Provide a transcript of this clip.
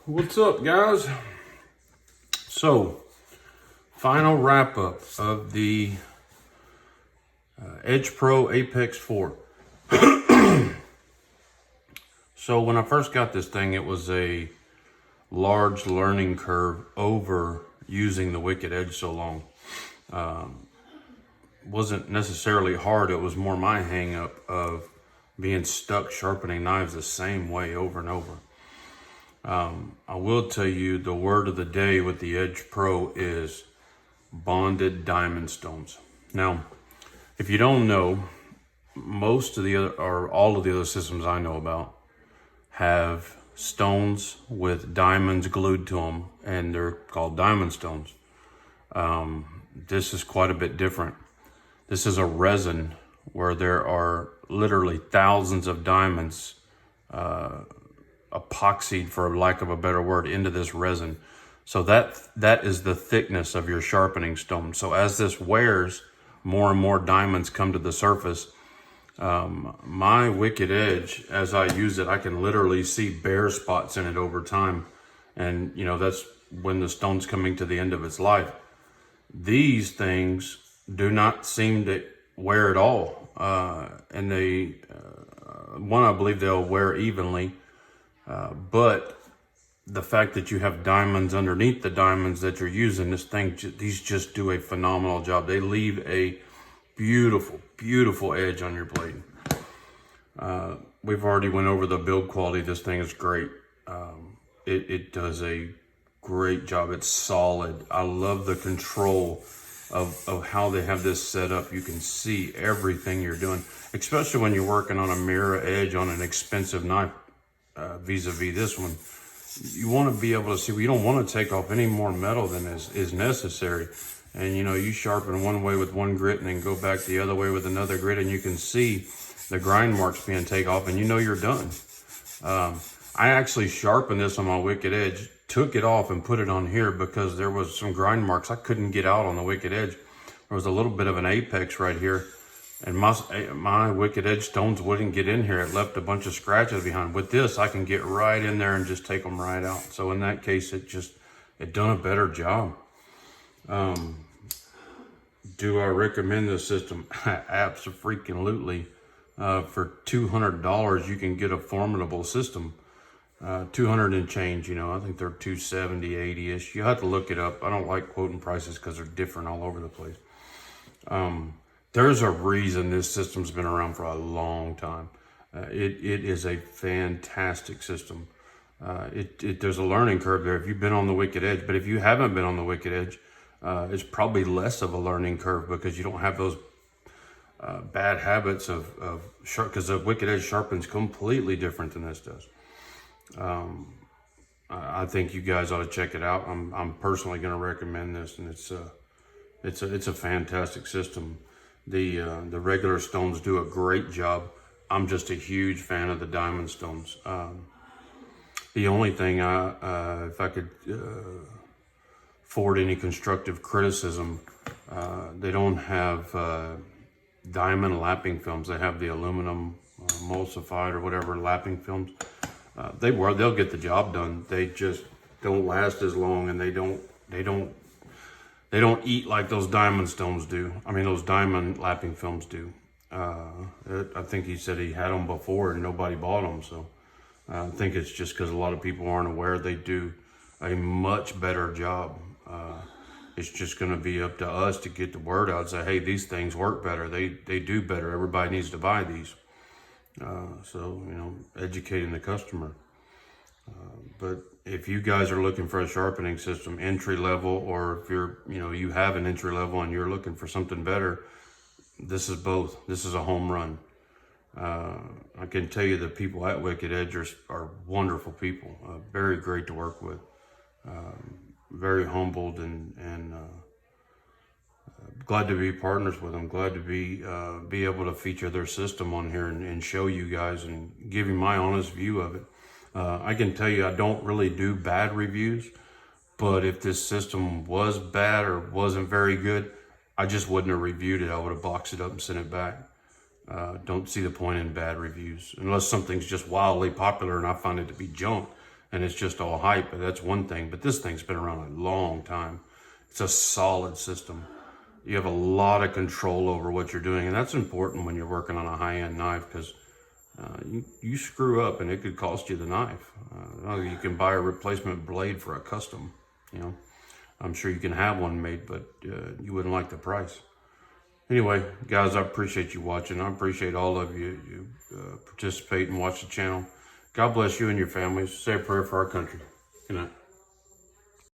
What's up, guys? So, final wrap up of the Edge Pro Apex 4. So, when I first got this thing, it was a large learning curve over using the Wicked Edge so long. Wasn't necessarily hard, it was more my hang up of being stuck sharpening knives the same way over and over. I will tell you the word of the day with the Edge Pro is bonded diamond stones. Now, if you don't know, most of the other, or all of the other systems I know about have stones with diamonds glued to them, and they're called diamond stones. This is quite a bit different. This is a resin where there are literally thousands of diamonds epoxied, for lack of a better word, into this resin. So that is the thickness of your sharpening stone. So as this wears, more and more diamonds come to the surface. My Wicked Edge, as I use it, I can literally see bare spots in it over time. And, you know, that's when the stone's coming to the end of its life. These things do not seem to wear at all. And they, one, I believe they'll wear evenly. But the fact that you have diamonds underneath the diamonds that you're using, these just do a phenomenal job. They leave a beautiful, beautiful edge on your blade. We've already went over the build quality. This thing is great. It does a great job. It's solid. I love the control of how they have this set up. You can see everything you're doing, especially when you're working on a mirror edge on an expensive knife. Vis-a-vis this one, you want to be able to see. You don't want to take off any more metal than is necessary. And you know, you sharpen one way with one grit and then go back the other way with another grit, and you can see the grind marks being taken off, and you know you're done. I actually sharpened this on my Wicked Edge, took it off and put it on here because there was some grind marks I couldn't get out on the Wicked Edge. There was a little bit of an apex right here, and my Wicked Edge stones wouldn't get in here. It left a bunch of scratches behind. With this, I can get right in there and just take them right out. So in that case, it done a better job. Do I recommend this system? Absolutely. For $200, you can get a formidable system. 200 and change, you know, I think they're 270, 80-ish. You have to look it up. I don't like quoting prices because they're different all over the place. There's a reason this system's been around for a long time. It is a fantastic system. There's a learning curve there if you've been on the Wicked Edge, but if you haven't been on the Wicked Edge, it's probably less of a learning curve because you don't have those bad habits of sharp, because the Wicked Edge sharpens completely different than this does. I think you guys ought to check it out. I'm personally going to recommend this, and it's a fantastic system. The regular stones do a great job. I'm just a huge fan of the diamond stones. The only thing if I could forward any constructive criticism, they don't have diamond lapping films. They have the aluminum emulsified or whatever lapping films. They'll get the job done. They just don't last as long, and they don't eat like those diamond stones do. I mean, those diamond lapping films do. I think he said he had them before and nobody bought them. So I think it's just because a lot of people aren't aware. They do a much better job. It's just going to be up to us to get the word out and say, hey, these things work better. They do better. Everybody needs to buy these. So, you know, educating the customer. But if you guys are looking for a sharpening system, entry level, or if you have an entry level and you're looking for something better, this is both. This is a home run. I can tell you the people at Wicked Edge are wonderful people, very great to work with, very humbled, and glad to be partners with them. Glad to be able to feature their system on here and show you guys and give you my honest view of it. I can tell you I don't really do bad reviews, but if this system was bad or wasn't very good, I just wouldn't have reviewed it. I would have boxed it up and sent it back. Don't see the point in bad reviews unless something's just wildly popular and I find it to be junk. and it's just all hype. But that's one thing. But this thing's been around a long time. It's a solid system. You have a lot of control over what you're doing, and that's important when you're working on a high-end knife, because you screw up and it could cost you the knife. You can buy a replacement blade for a custom, you know. I'm sure you can have one made, but you wouldn't like the price. Anyway, guys, I appreciate you watching. I appreciate all of you. You participate and watch the channel. God bless you and your families. Say a prayer for our country. Good night.